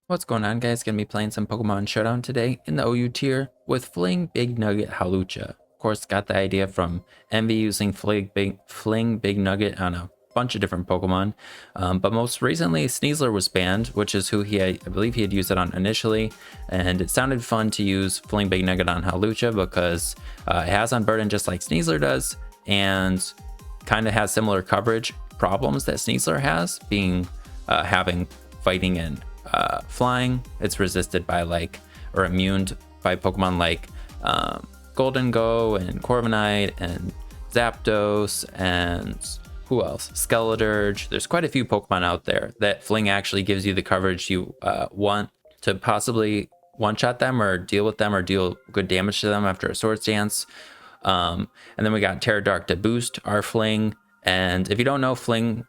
What's going on, guys? Gonna be playing some Pokemon Showdown today in the OU tier with Fling Big Nugget Hawlucha. Of course, got the idea from Emvee using Fling Big Nugget on a bunch of different Pokemon. But most recently, Sneasler was banned, which is who I believe he had used it on initially. And it sounded fun to use Fling Big Nugget on Hawlucha because it has Unburden just like Sneasler does, and kind of has similar coverage problems that Sneasler has, being having fighting and flying. It's resisted by or immune by Pokemon like Golden Go and Corviknight and Zapdos and who else? Skeledirge. There's quite a few Pokemon out there that Fling actually gives you the coverage you want to possibly one-shot them or deal with them or deal good damage to them after a Swords Dance. And then we got Terra Dark to boost our Fling. And if you don't know, Fling,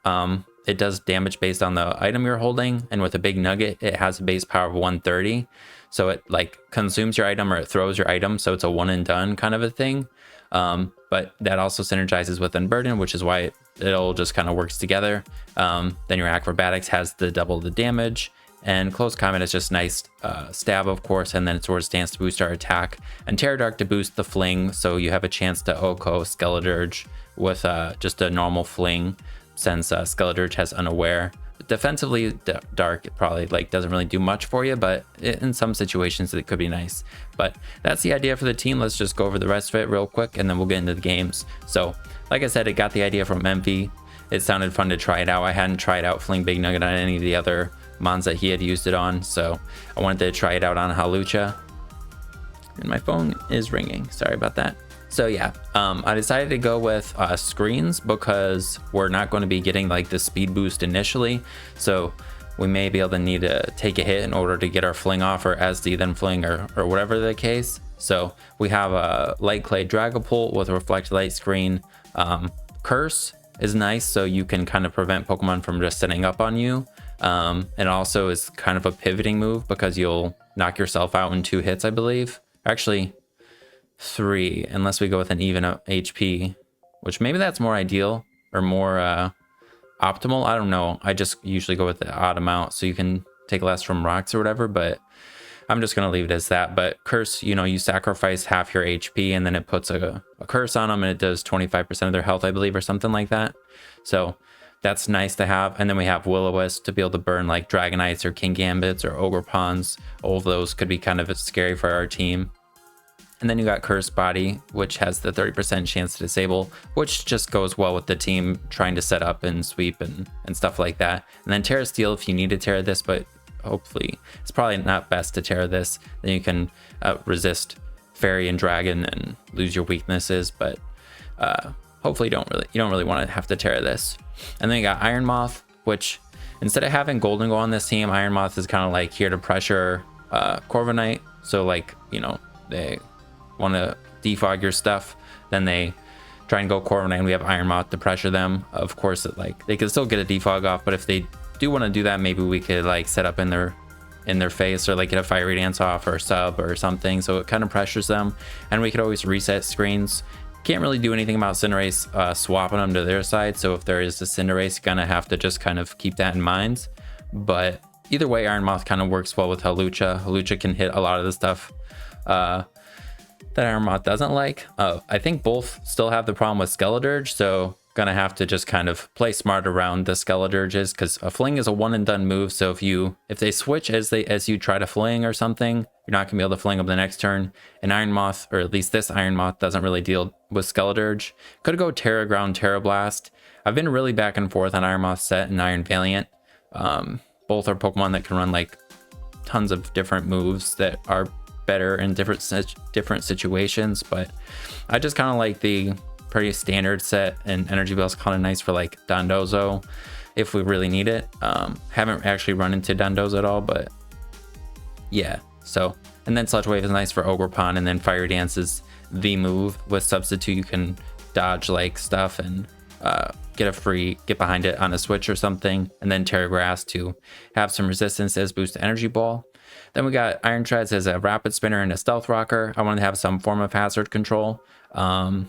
it does damage based on the item you're holding, and with a big nugget, it has a base power of 130. So it consumes your item or it throws your item, so it's a one and done kind of a thing. But that also synergizes with Unburden, which is why it all just kind of works together. Then your Acrobatics has the double the damage, and Close Combat is just nice stab, of course, and then it's Swords Dance to boost our attack, and Terra Dark to boost the Fling, so you have a chance to OHKO Skeledirge with just a normal Fling, since Skeledirge has Unaware. Defensively, Dark probably doesn't really do much for you, but in some situations it could be nice. But that's the idea for the team. Let's just go over the rest of it real quick, and then we'll get into the games. So, like I said, it got the idea from Emvee. It sounded fun to try it out. I hadn't tried out Fling Big Nugget on any of the other mons that he had used it on, so I wanted to try it out on Hawlucha. And my phone is ringing. Sorry about that. So yeah, I decided to go with screens because we're not going to be getting the speed boost initially. So we may be able to need to take a hit in order to get our Fling off, or SD then Fling, or whatever the case. So we have a Light Clay Dragapult with a Reflect Light screen. Curse is nice, so you can kind of prevent Pokemon from just setting up on you. And also is kind of a pivoting move because you'll knock yourself out in 2 hits, I believe. Actually, 3, unless we go with an even HP, which maybe that's more ideal or more optimal. I don't know. I just usually go with the odd amount so you can take less from rocks or whatever, but I'm just gonna leave it as that. But curse, you sacrifice half your HP and then it puts a curse on them, and it does 25% of their health, I believe, or something like that. So that's nice to have. And then we have Will-O-Wisp to be able to burn Dragonites or King Gambits or Ogre Pawns. All of those could be kind of scary for our team. And then you got Curse Body, which has the 30% chance to disable, which just goes well with the team trying to set up and sweep and stuff like that. And then Terra Steel if you need to Terra this, but hopefully it's probably not best to Terra this. Then you can resist Fairy and Dragon and lose your weaknesses, but hopefully you don't really want to have to Terra this. And then you got Iron Moth, which instead of having Golden Go on this team, Iron Moth is kind of here to pressure Corviknight. So they want to defog your stuff, then they try and go Corviknight, and we have Iron Moth to pressure them. Of course, they could still get a defog off, but if they do want to do that, maybe we could set up in their face, or get a Fiery Dance off or sub or something, so it kind of pressures them. And we could always reset screens. Can't really do anything about Cinderace swapping them to their side, so if there is a Cinderace, gonna have to just kind of keep that in mind. But either way, Iron Moth kind of works well with Hawlucha. Hawlucha can hit a lot of the stuff that Iron Moth doesn't like. I think both still have the problem with Skeledirge, so gonna have to just kind of play smart around the Skeledirges, because a Fling is a one and done move. So if they switch as you try to Fling or something, you're not gonna be able to Fling them the next turn. And Iron Moth, or at least this Iron Moth, doesn't really deal with Skeledirge. Could go Terra Ground, Terra Blast. I've been really back and forth on Iron Moth Set and Iron Valiant. Both are Pokemon that can run tons of different moves that are better in different situations, but I just kind of like the pretty standard set, and Energy Bell's kind of nice for Dondozo if we really need it. Haven't actually run into Dondozo at all, but yeah. So, and then Sludge Wave is nice for Ogre Pond, and then Fire Dance is the move. With Substitute you can dodge stuff and get behind it on a switch or something, and then Terra Grass to have some resistance as boost Energy Ball. Then we got Iron Treads as a Rapid Spinner and a Stealth Rocker. I wanted to have some form of hazard control. And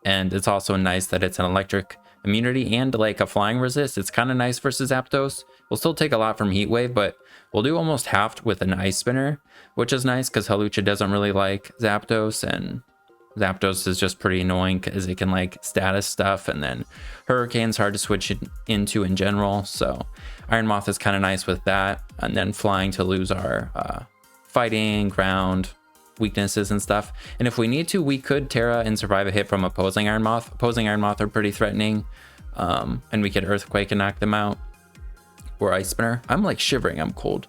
it's also nice that it's an electric immunity and a flying resist. It's kind of nice versus Zapdos. We'll still take a lot from Heat Wave, but We'll do almost half with an Ice Spinner, which is nice because Hawlucha doesn't really like Zapdos, and Zapdos is just pretty annoying because it can like status stuff, and then Hurricane's hard to switch it into in general. So Iron Moth is kind of nice with that, and then Flying to lose our fighting, ground, weaknesses and stuff. And if we need to, we could Terra and survive a hit from opposing Iron Moth. Opposing Iron Moth are pretty threatening, and we could Earthquake and knock them out, or Ice Spinner. I'm like shivering, I'm cold.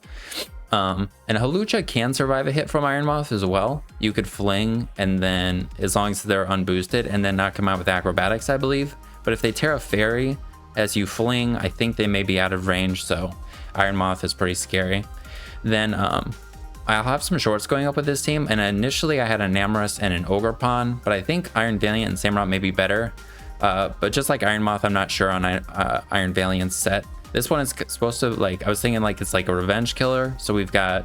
And Hawlucha can survive a hit from Iron Moth as well. You could Fling, and then as long as they're unboosted, and then knock them out with Acrobatics, I believe. But if they Terra Fairy as you Fling, I think they may be out of range, so Iron Moth is pretty scary. Then I'll have some shorts going up with this team, and initially I had a Namorous and an Ogerpon, but I think Iron Valiant and Samurott may be better. But just like Iron Moth, I'm not sure on Iron Valiant's set. This one is supposed to, like, I was thinking like it's like a revenge killer. So we've got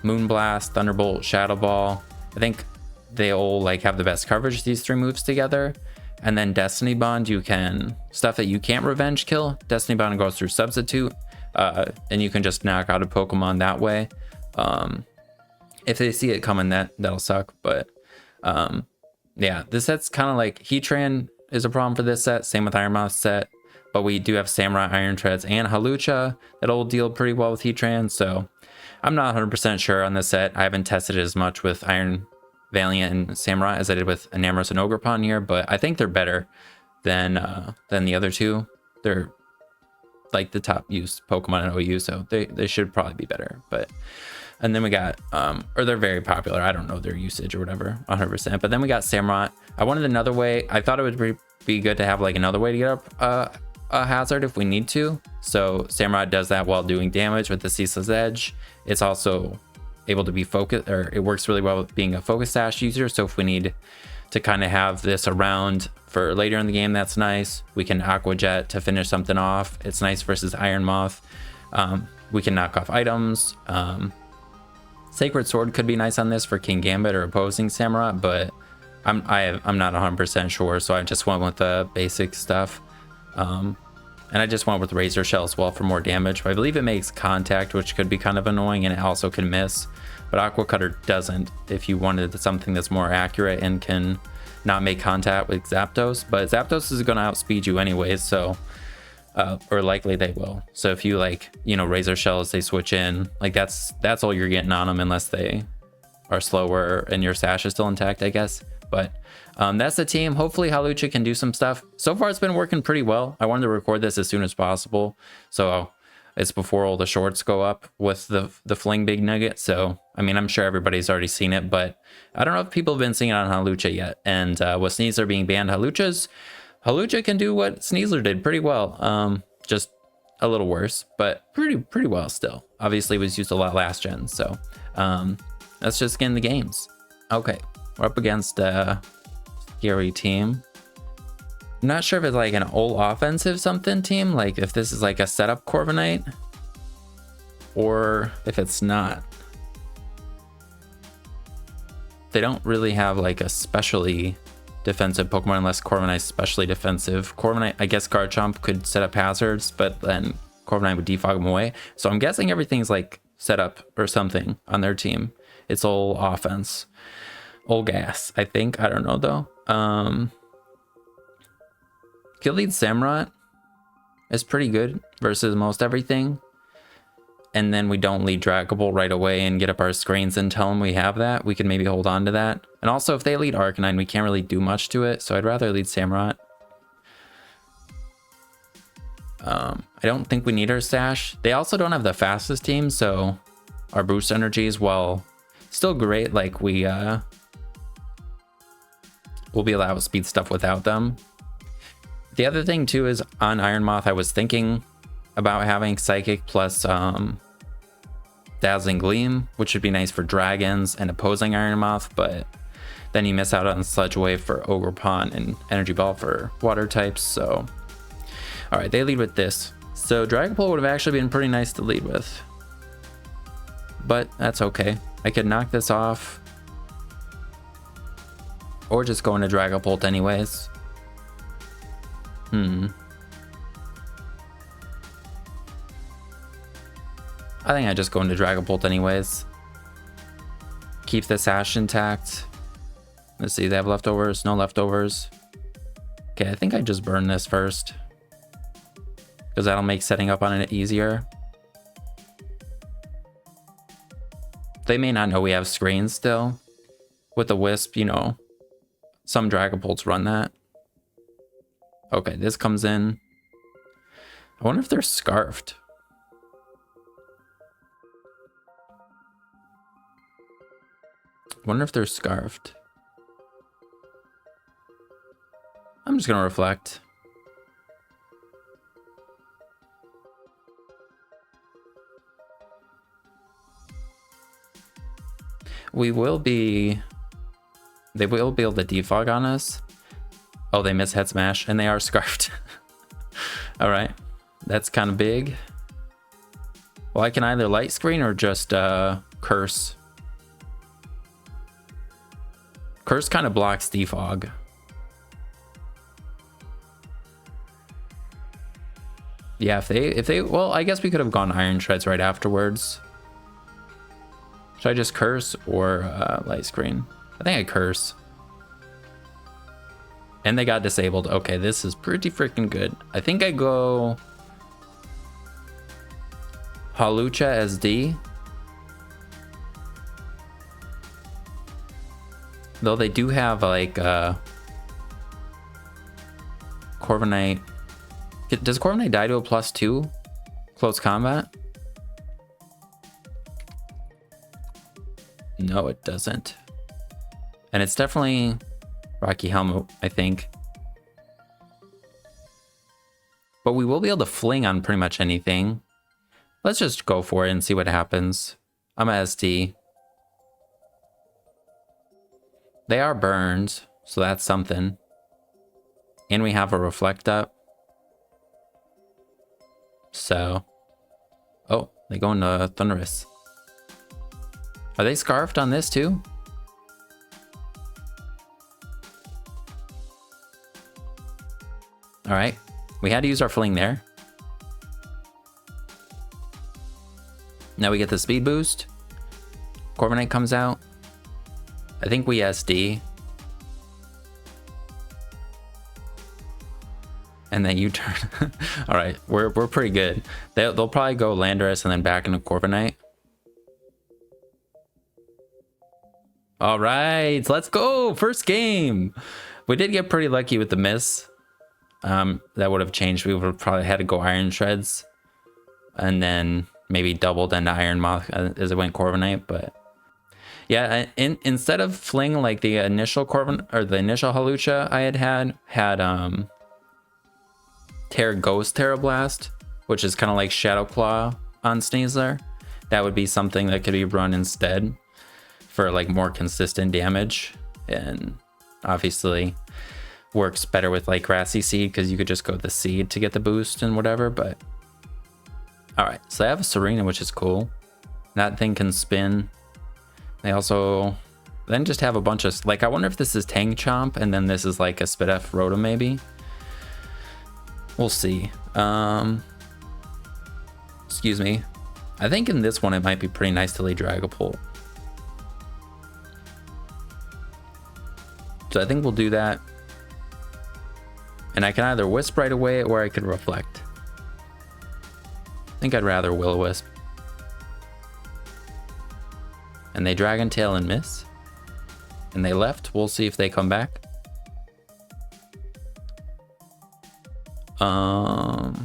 Moonblast, Thunderbolt, Shadow Ball. I think they all like have the best coverage, these three moves together. And then Destiny Bond, you can, stuff that you can't revenge kill, Destiny Bond goes through Substitute, and you can just knock out a Pokemon that way. If they see it coming, that'll suck. But yeah, this set's kind of like Heatran is a problem for this set, same with Iron Moth set. But we do have Samurott, Iron Treads, and Hawlucha that'll deal pretty well with Heatran. So I'm not 100% sure on this set. I haven't tested it as much with Iron Valiant and Samurott as I did with Namorous and Ogerpon here, but I think they're better than the other two. They're like the top used Pokemon in OU, so they should probably be better. But and then we got or they're very popular. I don't know their usage or whatever 100%. But then we got Samurott. I wanted another way. I thought it would be good to have like another way to get up a hazard if we need to. So Samurott does that while doing damage with the Ceaseless Edge. It's also able to be focused, or it works really well with being a Focus Sash user. So if we need to kind of have this around for later in the game, that's nice. We can Aqua Jet to finish something off. It's nice versus Iron Moth. We can knock off items. Sacred Sword could be nice on this for King Gambit or opposing Samurott, but I'm not 100% sure, so I just went with the basic stuff. And I just went with Razor Shell as well for more damage. But I believe it makes contact, which could be kind of annoying, and it also can miss. But Aqua Cutter doesn't, if you wanted something that's more accurate and can not make contact with Zapdos. But Zapdos is going to outspeed you anyways, so or likely they will. So if you like, you know, Razor Shells, they switch in, like that's all you're getting on them, unless they are slower and your sash is still intact, I guess. But that's the team. Hopefully Hawlucha can do some stuff. So far it's been working pretty well. I wanted to record this as soon as possible, so it's before all the shorts go up with the Fling Big Nugget. So I mean, I'm sure everybody's already seen it, but I don't know if people have been seeing it on Hawlucha yet. And with Sneasler being banned, Hawlucha can do what Sneasler did pretty well. Just a little worse, but pretty well still. Obviously it was used a lot last gen, so let's just get in the games. Okay, we're up against a scary team. I'm not sure if it's like an all offensive something team, like if this is like a setup Corviknight, or if it's not. They don't really have like a specially defensive Pokemon unless Corviknight's specially defensive. Corviknight, I guess Garchomp could set up hazards, but then Corviknight would defog them away. So I'm guessing everything's like set up or something on their team. It's all offense. All gas, I think. I don't know though. Kill Lead Samurott is pretty good versus most everything. And then we don't lead Dragapult right away and get up our screens and tell them we have that. We can maybe hold on to that. And also if they lead Arcanine, we can't really do much to it. So I'd rather lead Samurott. I don't think we need our Sash. They also don't have the fastest team, so our boost energies, while still great, like we'll be allowed to speed stuff without them. The other thing too is on Iron Moth, I was thinking about having Psychic plus Dazzling Gleam, which would be nice for dragons and opposing Iron Moth, but then you miss out on Sludge Wave for Ogerpon and Energy Ball for water types. So all right, they lead with this. So Dragapult would have actually been pretty nice to lead with, but that's okay. I could knock this off or just go into Dragapult anyways. I I think I just go into Dragon Bolt anyways. Keep this Ash intact. Let's see, they have leftovers, no leftovers. Okay, I think I just burn this first, because that'll make setting up on it easier. They may not know we have screens still. With the Wisp, you know, some Dragon Bolts run that. Okay, this comes in. I wonder if they're scarfed. Wonder if they're scarfed. I'm just gonna reflect. We will be... They will be able to defog on us. Oh, they miss head smash, and they are scarfed. All right, that's kind of big. Well, I can either light screen or just curse. Curse kind of blocks defog. Yeah, if they, well, I guess we could have gone Iron Shreds right afterwards. Should I just curse or light screen? I think I curse. And they got disabled. Okay, this is pretty freaking good. I think I go Hawlucha SD. Though they do have like Corviknight. Does Corviknight die to a +2 close combat? No, it doesn't. And it's definitely Rocky Helmet, I think. But we will be able to fling on pretty much anything. Let's just go for it and see what happens. I'm a SD. They are burned, so that's something. And we have a reflect up. So, oh, they go into Thunderous. Are they scarfed on this too? All right, we had to use our Fling there. Now we get the speed boost. Corviknight comes out. I think we SD. And then U-turn. All right, we're pretty good. They'll probably go Landorus and then back into Corviknight. All right, let's go. First game. We did get pretty lucky with the miss. That would have changed. We would have probably had to go Iron Shreds. And then maybe doubled into Iron Moth as it went Corviknight. But yeah, instead of Fling like the initial Corviknight or the initial Hawlucha I had Ghost Terra Blast, which is kind of like Shadow Claw on Sneasler. That would be something that could be run instead for like more consistent damage, and obviously works better with like Grassy Seed because you could just go the seed to get the boost and whatever. But all right, so I have a Serena, which is cool. That thing can spin. They also then just have a bunch of like, I wonder if this is Tang Chomp and then this is like a Spidef Rotom maybe. We'll see. Excuse me. I think in this one it might be pretty nice to lay Dragapult. So I think we'll do that. And I can either Wisp right away or I could Reflect. I think I'd rather Will-O-Wisp. And they Dragon Tail and miss. And they left. We'll see if they come back. I'll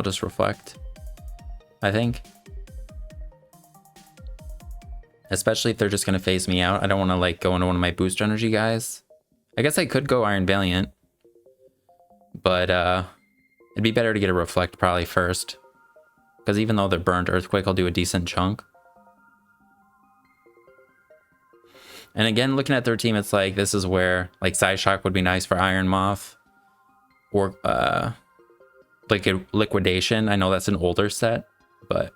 just Reflect, I think. Especially if they're just going to phase me out. I don't want to like go into one of my boost energy guys. I guess I could go Iron Valiant. But it'd be better to get a Reflect probably first. Because even though they're burned, Earthquake will do a decent chunk. And again, looking at their team, it's like this is where like Psyshock would be nice for Iron Moth. Or like a Liquidation. I know that's an older set, but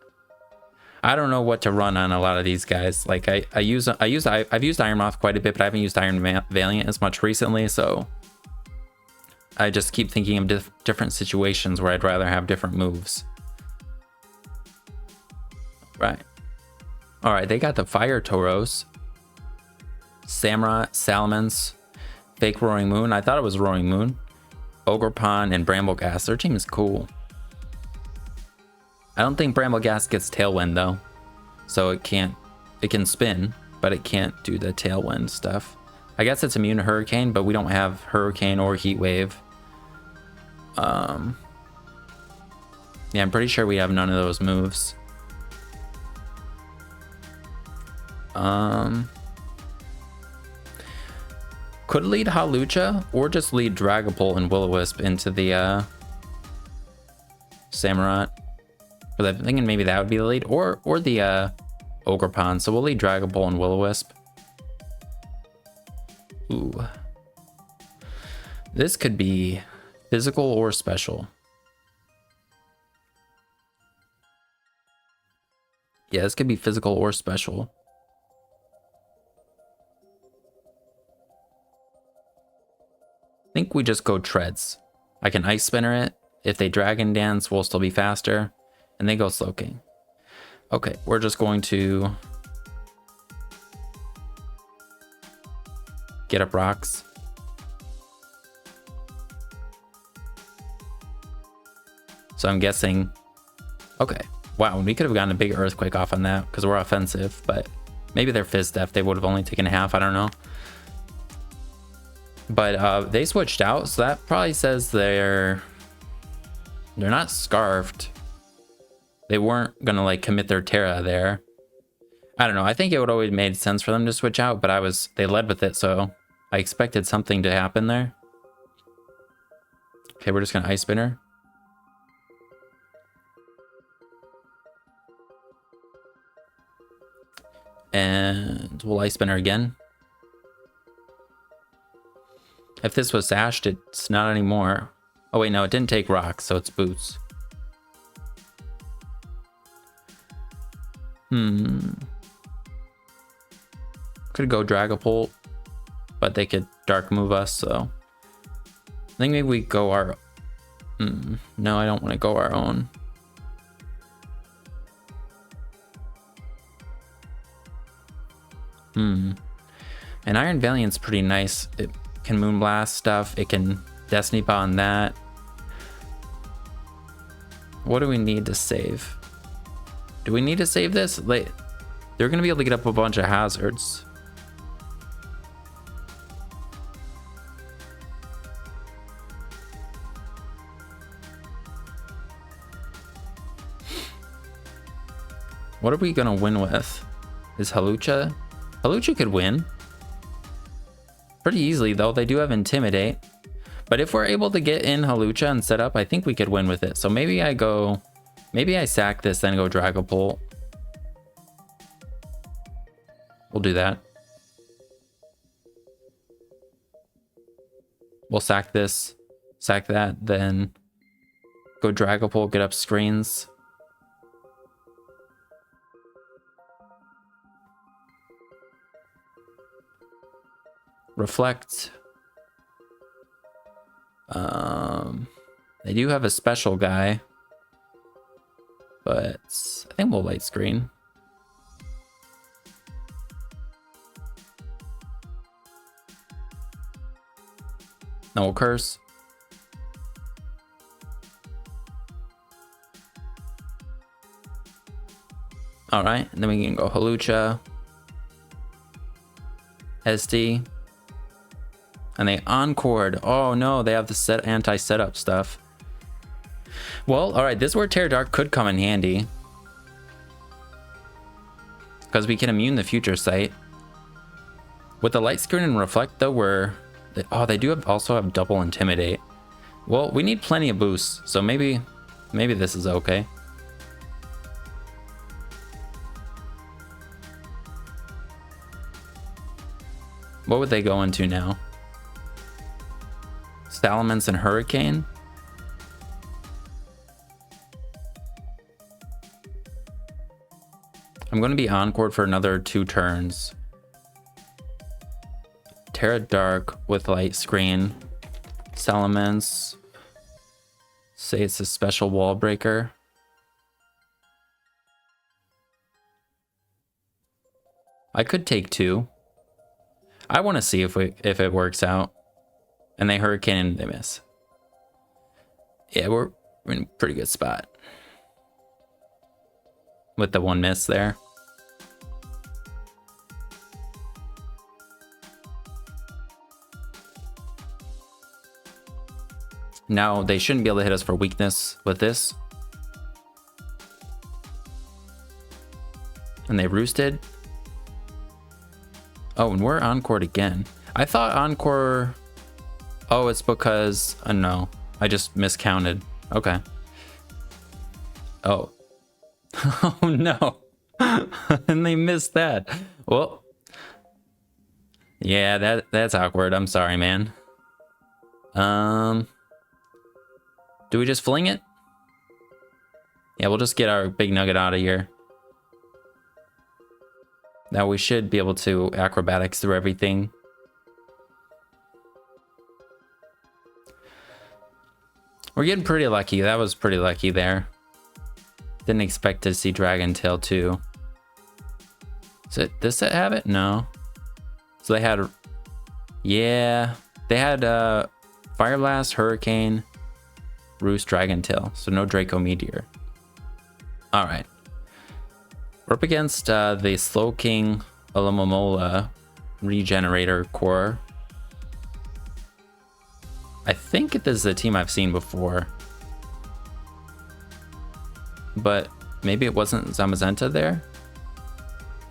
I don't know what to run on a lot of these guys. Like I've used Iron Moth quite a bit, but I haven't used Iron Valiant as much recently, so I just keep thinking of different situations where I'd rather have different moves. Right. All right, they got the Fire Tauros, Samurai, Salamence, Fake Roaring Moon. I thought it was Roaring Moon. Ogerpon and Brambleghast. Their team is cool. I don't think Brambleghast gets Tailwind though. So it can spin, but it can't do the Tailwind stuff. I guess it's immune to Hurricane, but we don't have Hurricane or Heat Wave. Yeah, I'm pretty sure we have none of those moves. Could lead Hawlucha or just lead Dragapult and Will-O-Wisp into the Samurott. But I'm thinking maybe that would be the lead, or the Ogerpon. So we'll lead Dragapult and Will-O-Wisp. Ooh. This could be physical or special. Yeah, this could be physical or special. I think we just go Treads. I can Ice Spinner it. If they Dragon Dance, we'll still be faster. And they go Slowking. Okay, we're just going to get up rocks. So I'm guessing, okay. Wow, we could have gotten a big Earthquake off on that because we're offensive, but maybe they're Fizz Def. They would have only taken half, I don't know. But they switched out, so that probably says they're not Scarfed. They weren't gonna like commit their Terra there. I don't know. I think it would always made sense for them to switch out, but they led with it, so I expected something to happen there. Okay, we're just gonna Ice Spinner. And we'll Ice Spinner again. If this was Sashed, it's not anymore. Oh wait, no, it didn't take rocks, so it's Boots. Could go Dragapult, but they could Dark Move us, so I think maybe we go our... No, I don't want to go our own. And Iron Valiant's pretty nice. It can Moonblast stuff. It can Destiny Paw on that. What do we need to save? Do we need to save this? Like, they're going to be able to get up a bunch of hazards. What are we going to win with? Is Hawlucha? Hawlucha could win. Pretty easily, though. They do have Intimidate. But if we're able to get in Hawlucha and set up, I think we could win with it. So maybe I go... Maybe I sack this, then go Dragapult. We'll do that. We'll sack this, sack that, then go Dragapult, get up screens. Reflect. They do have a special guy, but I think we'll light screen. No, we'll curse. All right, and then we can go Hawlucha, SD. And they Encored. Oh no, they have the anti-setup stuff. Well, all right, this is where Terra Dark could come in handy. Because we can immune the future sight. With the light screen and reflect though, they do also have double Intimidate. Well, we need plenty of boosts, so maybe this is okay. What would they go into now? Salamence and Hurricane? I'm going to be Encored for another 2 turns. Terra Dark with light screen. Salamence. Say it's a special wall breaker. I could take 2. I want to see if it works out. And they hurricane and they miss. Yeah, we're in a pretty good spot. With the 1 miss there. Now, they shouldn't be able to hit us for weakness with this. And they roosted. Oh, and we're encored again. I thought encore... Oh, it's because... no, I just miscounted. Okay. Oh. Oh, no. And they missed that. Well. Yeah, that's awkward. I'm sorry, man. Do we just fling it? Yeah, we'll just get our big nugget out of here. Now we should be able to acrobatics through everything. We're getting pretty lucky. That was pretty lucky there. Didn't expect to see Dragon Tail too. Does this set have it? No. So they had... Yeah. They had Fire Blast, Hurricane, Roost, Dragon Tail. So no Draco Meteor. Alright. We're up against the Slowking Alomomola Regenerator Core. I think this is a team I've seen before. But maybe it wasn't Zamazenta there?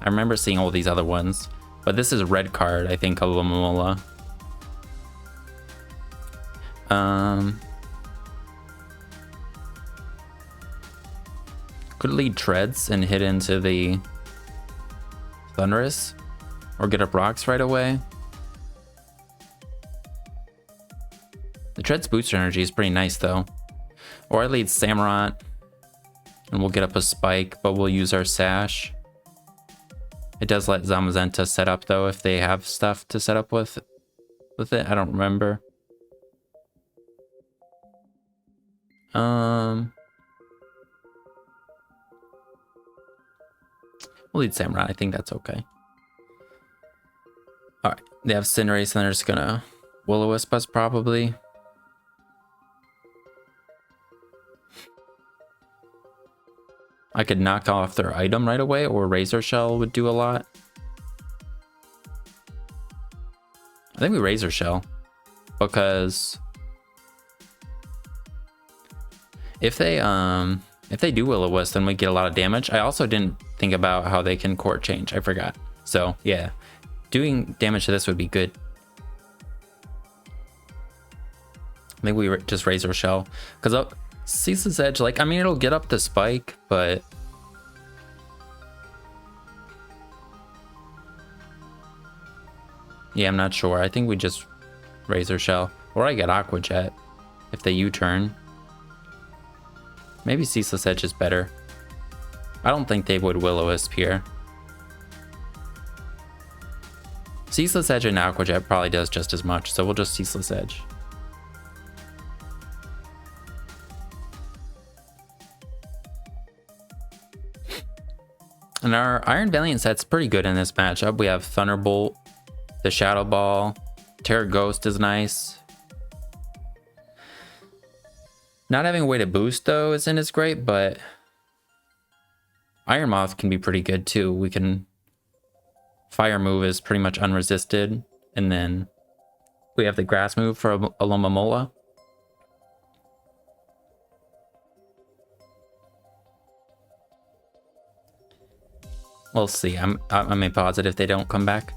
I remember seeing all these other ones. But this is a red card, I think, Alomomola. Could lead Treads and hit into the Thunderous. Or get up rocks right away. The Treads booster energy is pretty nice though. Or I lead Samurott. And we'll get up a spike, but we'll use our Sash. It does let Zamazenta set up though if they have stuff to set up with it. I don't remember. We'll lead Samurott. I think that's okay. Alright. They have Cinderace and they're just gonna Will-O-Wisp us probably. I could knock off their item right away, or Razor Shell would do a lot. I think we Razor Shell, because if they do Will-O-Wisp, then we get a lot of damage. I also didn't think about how they can court change. I forgot. So yeah, doing damage to this would be good. I think we just Razor Shell, because Ceaseless Edge, like, I mean, it'll get up the spike, but yeah, I'm not sure. I think we just Razor Shell, or I get Aqua Jet if they U-turn. Maybe Ceaseless Edge is better. I don't think they would Will-O-Wisp here. Ceaseless Edge and Aqua Jet probably does just as much, so we'll just Ceaseless Edge. And our Iron Valiant set's pretty good in this matchup. We have Thunderbolt, the Shadow Ball, Terra Ghost is nice. Not having a way to boost though isn't as great, but Iron Moth can be pretty good too. We can... Fire move is pretty much unresisted, and then we have the Grass move for Alomomola. We'll see. I'm positive they don't come back.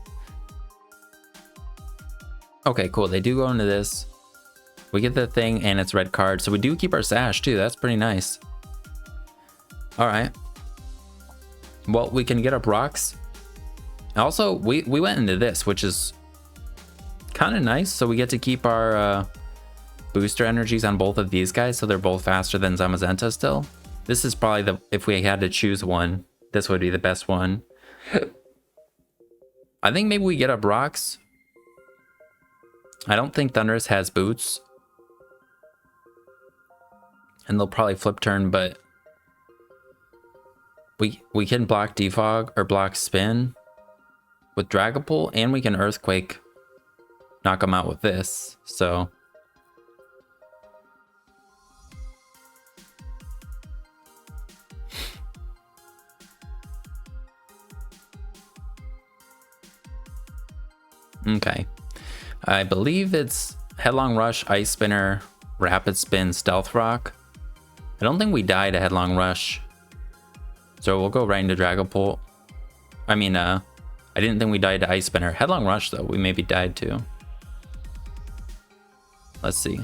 Okay, cool. They do go into this. We get the thing and it's red card. So we do keep our Sash too. That's pretty nice. All right. Well, we can get up rocks. Also, we went into this, which is kind of nice. So we get to keep our booster energies on both of these guys. So they're both faster than Zamazenta still. This is probably if we had to choose one, this would be the best one. I think maybe we get up rocks. I don't think Thunderous has boots. And they'll probably flip turn, but we can block Defog or block Spin. with Dragapult, and we can Earthquake knock him out with this, so... Okay. I believe it's Headlong Rush, Ice Spinner, Rapid Spin, Stealth Rock. I don't think we died to Headlong Rush. So we'll go right into Dragapult. I mean, I didn't think we died to Ice Spinner. Headlong Rush, though, we maybe died to. Let's see.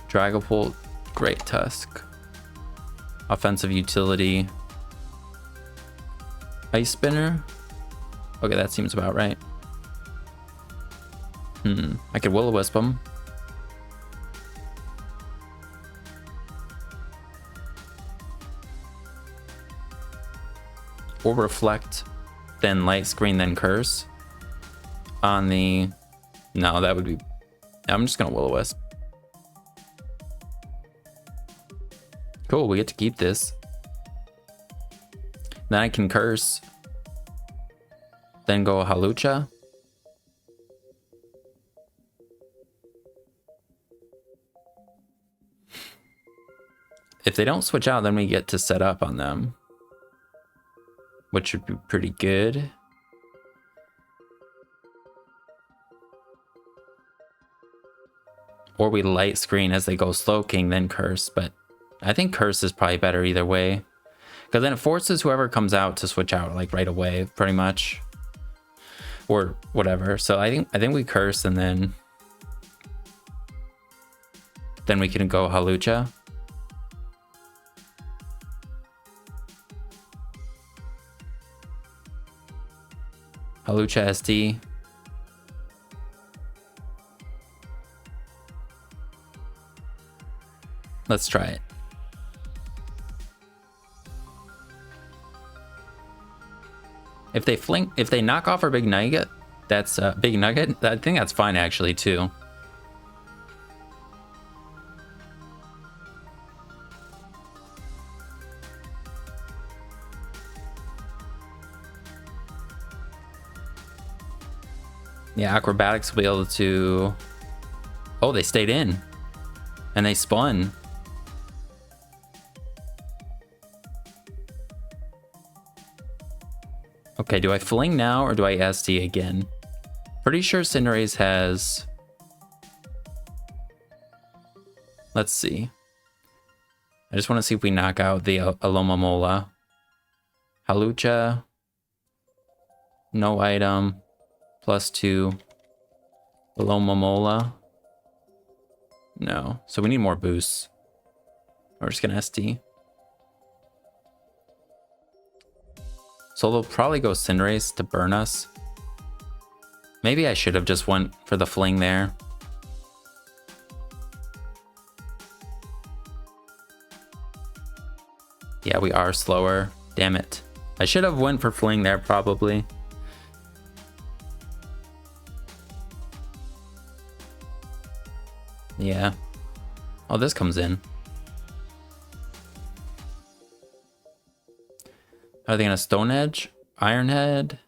Dragapult, Great Tusk. Offensive utility. Ice Spinner? Okay, that seems about right. I could Will-O-Wisp him. Or Reflect, then Light Screen, then Curse. On the... No, that would be... I'm just gonna Will-O-Wisp. Cool, we get to keep this. Then I can Curse. Then go Hawlucha. If they don't switch out, then we get to set up on them, which would be pretty good. Or we Light Screen as they go Slow King, then Curse, but I think Curse is probably better either way, because then it forces whoever comes out to switch out like right away, pretty much, or whatever. So I think we Curse, and then we can go Hawlucha. Hawlucha SD. Let's try it. If they knock off our Big Nugget, that's Big Nugget. I think that's fine actually too. Yeah, Acrobatics will be able to... Oh, they stayed in. And they spun. Okay, do I Fling now or do I SD again? Pretty sure Cinderace has... Let's see. I just want to see if we knock out the Alomomola. Hawlucha. No item. +2. Alomomola. No. So we need more boosts. We're just gonna SD. So they'll probably go Cinderace to burn us. Maybe I should have just went for the Fling there. Yeah, we are slower. Damn it. I should have went for Fling there probably. Yeah. Oh, this comes in. Are they gonna Stone Edge? Iron Head?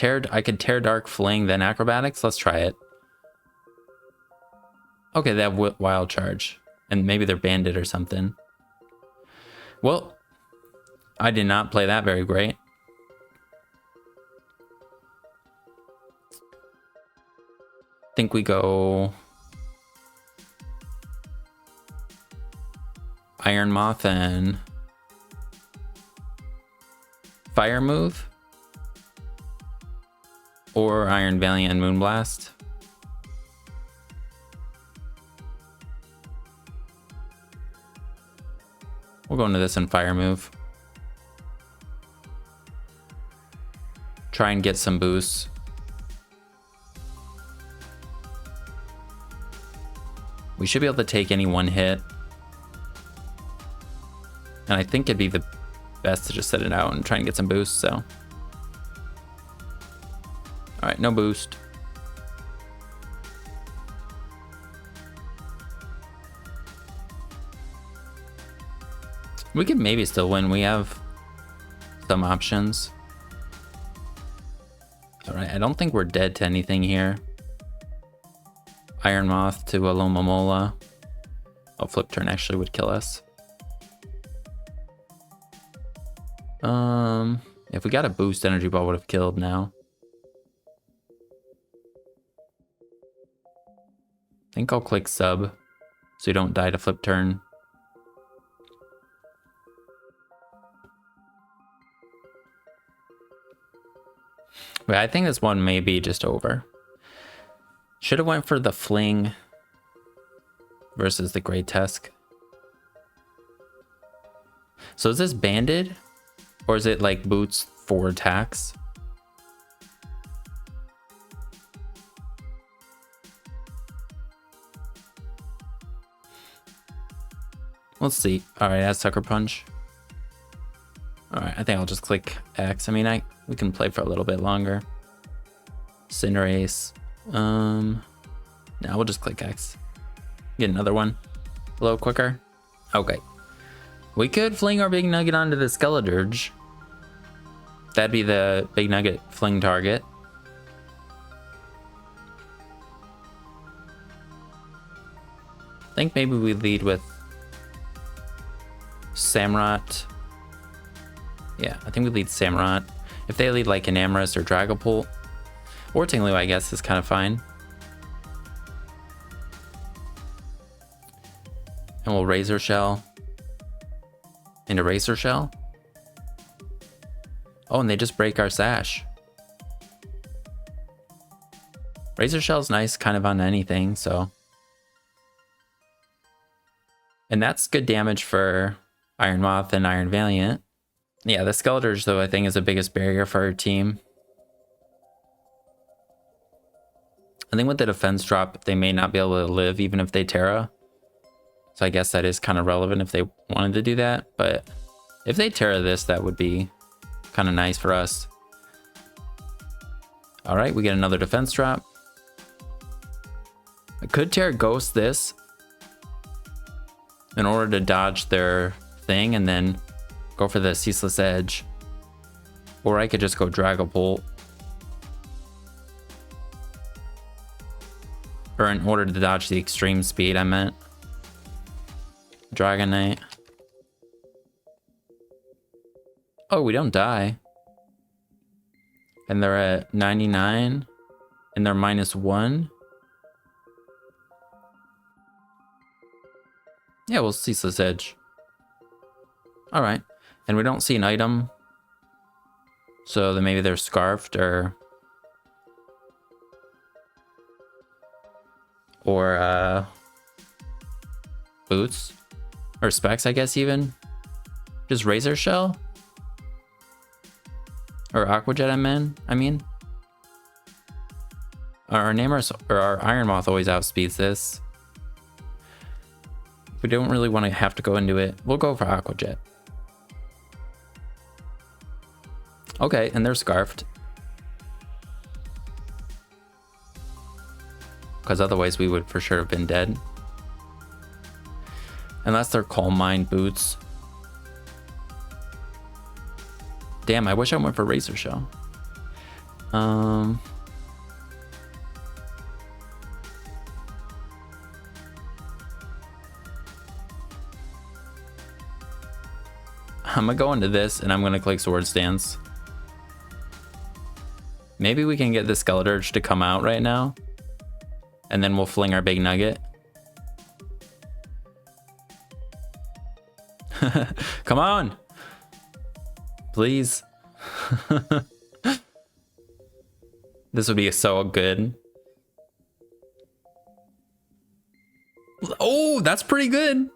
I could Tear Dark, Fling, then Acrobatics. Let's try it. Okay, they have Wild Charge. And maybe they're Bandit or something. Well, I did not play that very great. Think we go Iron Moth and Fire Move, or Iron Valiant and Moonblast. We'll go into this and Fire Move. Try and get some boosts. We should be able to take any one hit. And I think it'd be the best to just set it out and try and get some boosts, so. Alright, no boost. We could maybe still win. We have some options. All right, I don't think we're dead to anything here. Iron Moth to a Lomomola. Oh, flip turn actually would kill us. If we got a boost, Energy Ball would have killed now. I think I'll click sub so you don't die to flip turn. But I think this one may be just over. Should have went for the Fling versus the Great Tusk. So is this banded? Or is it like boots for attacks? Let's see. Alright, that's Sucker Punch. Alright, I think I'll just click X. I mean, we can play for a little bit longer. Cinderace. Now we'll just click X. Get another one. A little quicker. Okay. We could fling our Big Nugget onto the Skeledirge. That'd be the Big Nugget fling target. I think maybe we lead with Samurott. Yeah, I think we lead Samurott. If they lead like an Amorous or Dragapult, or Tinglu, I guess, is kind of fine. And we'll Razor Shell into Razor Shell. Oh, and they just break our Sash. Razor Shell's nice kind of on anything, so. And that's good damage for Iron Moth and Iron Valiant. Yeah, the Skeledirge, though, I think is the biggest barrier for our team. I think with the defense drop, they may not be able to live even if they Terra. So I guess that is kind of relevant if they wanted to do that. But if they Terra this, that would be kind of nice for us. All right, we get another defense drop. I could Terra Ghost this in order to dodge their thing and then go for the Ceaseless Edge. Or I could just go Dragapult. Or in order to dodge the extreme speed, I meant. Dragonite. Oh, we don't die. And they're at 99. And they're -1. Yeah, we'll Ceaseless Edge. Alright. And we don't see an item. So then maybe they're Scarfed or Boots. Or Specs, I guess, even. Just Razor Shell? Or Aqua Jet, I mean. Our Namorous, or our Iron Moth always outspeeds this. We don't really want to have to go into it. We'll go for Aqua Jet. Okay, and they're Scarfed. Because otherwise we would for sure have been dead. Unless they're Calm Mind Boots. Damn, I wish I went for Razor Shell. I'm gonna go into this and I'm gonna click Swords Dance. Maybe we can get the Skeledirge to come out right now. And then we'll fling our Big Nugget. Come on! Please. This would be so good. Oh, that's pretty good.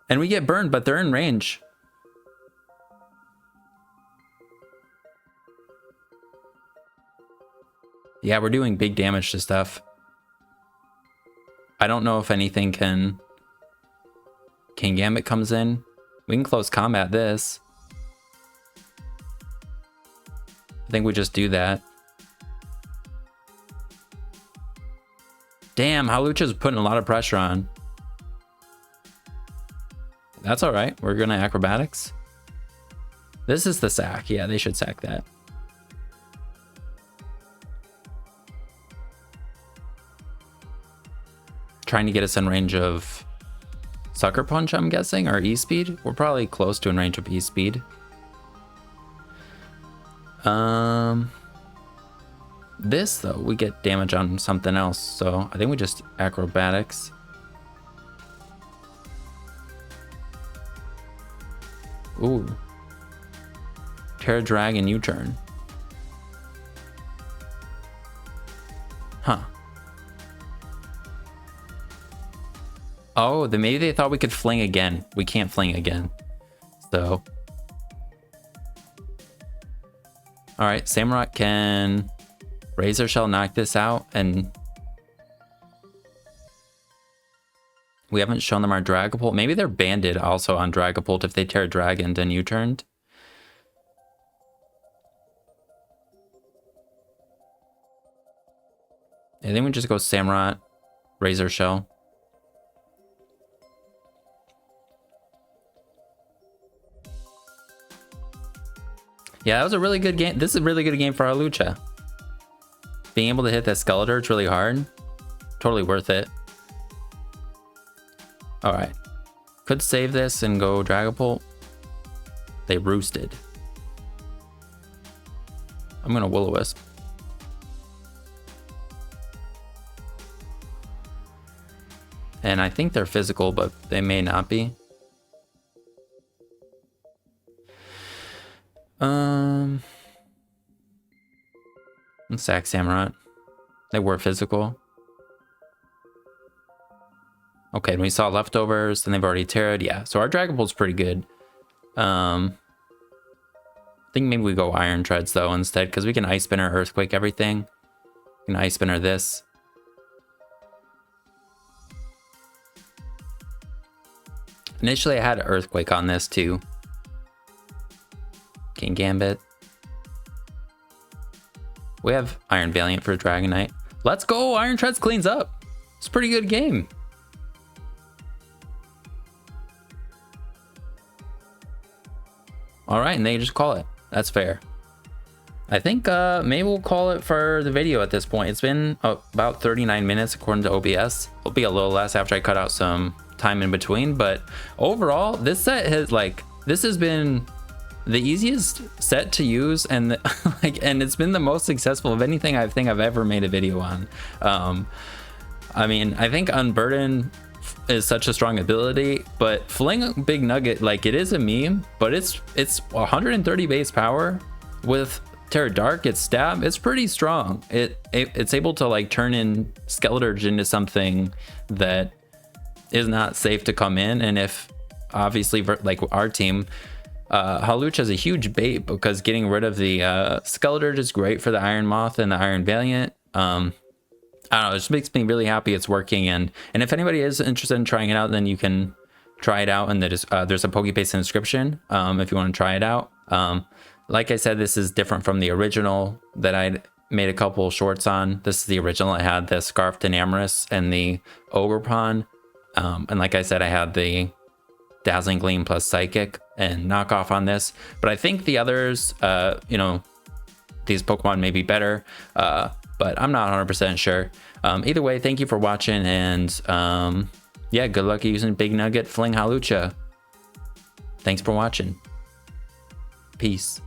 And we get burned, but they're in range. Yeah, we're doing big damage to stuff. I don't know if anything can... King Gambit comes in. We can close combat this. I think we just do that. Damn, Hawlucha's putting a lot of pressure on. That's alright. We're gonna Acrobatics. This is the sack. Yeah, they should sack that. Trying to get us in range of Sucker Punch, I'm guessing, or E-Speed. We're probably close to in range of E-Speed. This, though, we get damage on something else, so I think we just Acrobatics. Ooh. Terra Dragon U-turn. Huh. Oh, then maybe they thought we could fling again. We can't fling again. So. Alright, Samurott can Razor Shell knock this out, and we haven't shown them our Dragapult. Maybe they're banded also on Dragapult if they Terra Dragoned and U-turned. I think we just go Samurott, Razor Shell. Yeah, that was a really good game. This is a really good game for Hawlucha. Being able to hit that Skeletor, it's really hard. Totally worth it. Alright. Could save this and go Dragapult. They roosted. I'm gonna Will-O-Wisp. And I think they're physical, but they may not be. Let's sack Samurott. They were physical. Okay, and we saw leftovers, and they've already terrored. Yeah, so our Dragapult's pretty good. I think maybe we go Iron Treads though instead, because we can Ice Spinner, Earthquake, everything. We can Ice Spinner this. Initially, I had an Earthquake on this too. King Gambit. We have Iron Valiant for Dragonite. Let's go! Iron Treads cleans up. It's a pretty good game. All right, and they just call it. That's fair. I think maybe we'll call it for the video at this point. It's been about 39 minutes according to OBS. It'll be a little less after I cut out some time in between, but overall, this set has this has been the easiest set to use, and and it's been the most successful of anything I think I've ever made a video on. I mean, I think Unburden is such a strong ability, but Fling Big Nugget, it is a meme, but it's 130 base power with Terra Dark, its stab, it's pretty strong. It's able to turn in Skeletor into something that is not safe to come in, and if obviously our team, Hawlucha is a huge bait because getting rid of the Skeletor is great for the Iron Moth and the Iron Valiant. I don't know, it just makes me really happy it's working, and if anybody is interested in trying it out, then you can try it out, and there's a Pokepaste in the description if you want to try it out. Like I said, this is different from the original that I'd made a couple shorts on. This is the original. I had the Scarfed Enamorous and the Ogerpon, and like I said, I had the Dazzling Gleam plus Psychic and knockoff on this, but I think the others, these Pokemon may be better, but I'm not 100% sure. Either way, thank you for watching, and yeah, good luck using Big Nugget Fling Hawlucha. Thanks for watching. Peace.